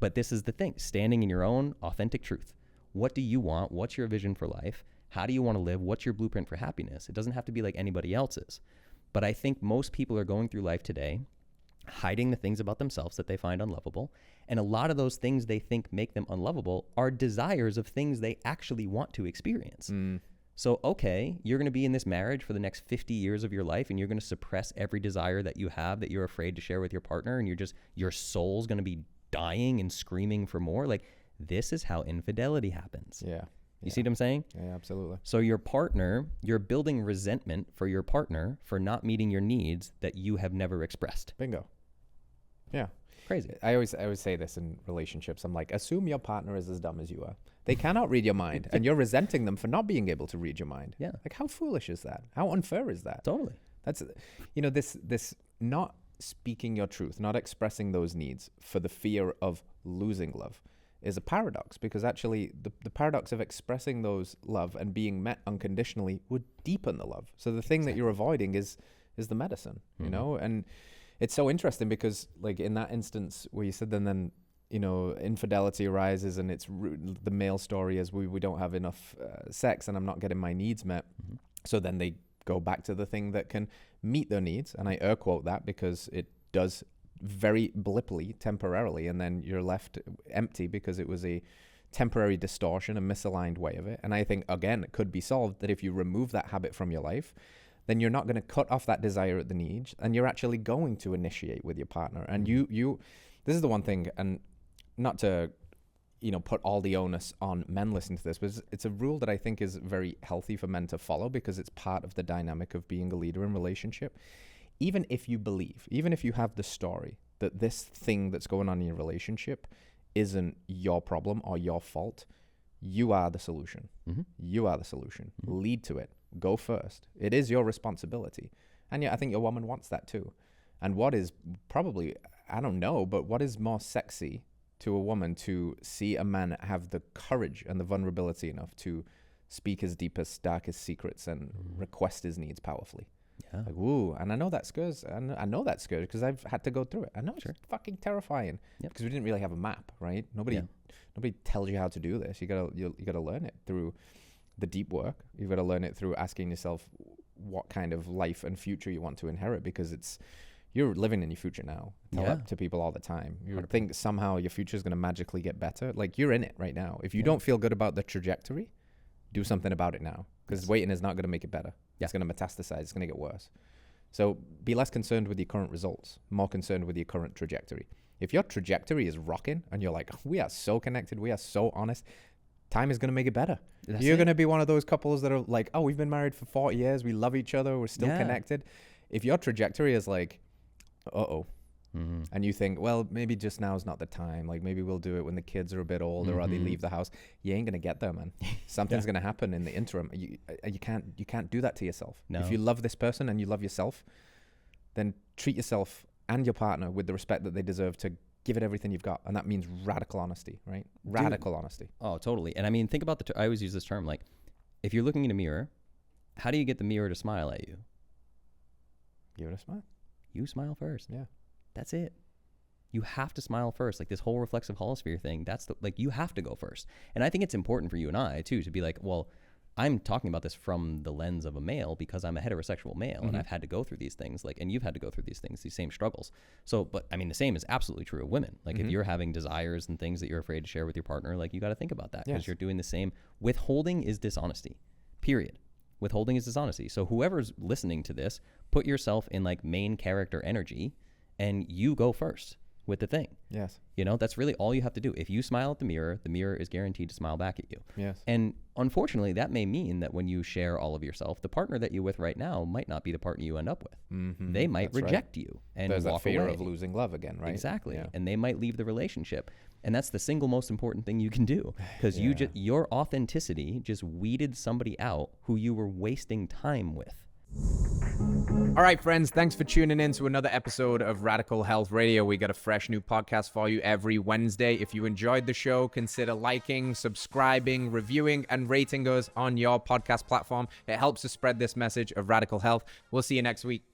But this is the thing, standing in your own authentic truth. What do you want? What's your vision for life? How do you want to live? What's your blueprint for happiness? It doesn't have to be like anybody else's. But I think most people are going through life today hiding the things about themselves that they find unlovable. And a lot of those things they think make them unlovable are desires of things they actually want to experience. So, okay, you're going to be in this marriage for the next 50 years of your life, and you're going to suppress every desire that you have that you're afraid to share with your partner, and your soul's going to be dying and screaming for more. Like, this is how infidelity happens. Yeah. You see what I'm saying? Yeah, absolutely. So your partner, you're building resentment for your partner for not meeting your needs that you have never expressed. Bingo. Yeah. Crazy. I always say this in relationships. I'm like, assume your partner is as dumb as you are. They cannot read your mind, and you're resenting them for not being able to read your mind. Yeah. Like, how foolish is that? How unfair is that? Totally. That's, this not speaking your truth, not expressing those needs for the fear of losing love is a paradox, because actually the paradox of expressing those love and being met unconditionally would deepen the love. So the thing that you're avoiding is the medicine, you know? And it's so interesting because, like, in that instance where you said then infidelity arises, and it's the male story is we don't have enough sex and I'm not getting my needs met. So then they go back to the thing that can meet their needs. And I air quote that because it does very blippily, temporarily, and then you're left empty because it was a temporary distortion, a misaligned way of it. And I think, again, it could be solved that if you remove that habit from your life, then you're not going to cut off that desire at the need, and you're actually going to initiate with your partner. And you this is the one thing, and not to put all the onus on men listening to this, but it's a rule that I think is very healthy for men to follow, because it's part of the dynamic of being a leader in relationship. Even if you have the story that this thing that's going on in your relationship isn't your problem or your fault, you are the solution. You are the solution. Lead to it. Go first. It is your responsibility. And yeah, I think your woman wants that too. And what is probably, I don't know, but what is more sexy to a woman to see a man have the courage and the vulnerability enough to speak his deepest, darkest secrets and request his needs powerfully? Yeah. Like, ooh, and I know that scares, and I know that scares because I've had to go through it. I know it's fucking terrifying because we didn't really have a map, right? Nobody tells you how to do this. You gotta learn it through the deep work. You've got to learn it through asking yourself what kind of life and future you want to inherit, because you're living in your future now. Tell that to people all the time. You would think somehow your future is going to magically get better. Like, you're in it right now. If you don't feel good about the trajectory, do something about it now, because waiting is not going to make it better. It's going to metastasize. It's going to get worse. So be less concerned with your current results, more concerned with your current trajectory. If your trajectory is rocking and you're like, we are so connected, we are so honest, time is going to make it better. You're going to be one of those couples that are like, oh, we've been married for 40 years. We love each other. We're still connected. If your trajectory is like, and you think, well, maybe just now is not the time. Like, maybe we'll do it when the kids are a bit older or they leave the house. You ain't going to get there, man. Something's going to happen in the interim. You can't do that to yourself. No. If you love this person and you love yourself, then treat yourself and your partner with the respect that they deserve to give it everything you've got. And that means radical honesty, right? Radical honesty. Oh, totally. And I mean, think about I always use this term, like, if you're looking in a mirror, how do you get the mirror to smile at you? Give it a smile. You smile first. Yeah. That's it. You have to smile first. Like, this whole reflexive holosphere thing, you have to go first. And I think it's important for you and I too, to be like, well, I'm talking about this from the lens of a male because I'm a heterosexual male and I've had to go through these things, like, and you've had to go through these things, these same struggles. So, but I mean, the same is absolutely true of women. Like, if you're having desires and things that you're afraid to share with your partner, like, you got to think about that, because you're doing the same. Withholding is dishonesty, period. Withholding is dishonesty. So whoever's listening to this, put yourself in like main character energy and you go first with the thing. Yes. That's really all you have to do. If you smile at the mirror is guaranteed to smile back at you. Yes. And unfortunately, that may mean that when you share all of yourself, the partner that you're with right now might not be the partner you end up with. They might reject you and there's walk that fear away. of losing love again, right? Exactly. Yeah. And they might leave the relationship. And that's the single most important thing you can do, because your authenticity just weeded somebody out who you were wasting time with. All right, friends, thanks for tuning in to another episode of Radical Health Radio. We got a fresh new podcast for you every Wednesday. If you enjoyed the show, consider liking, subscribing, reviewing, and rating us on your podcast platform. It helps to spread this message of radical health. We'll see you next week.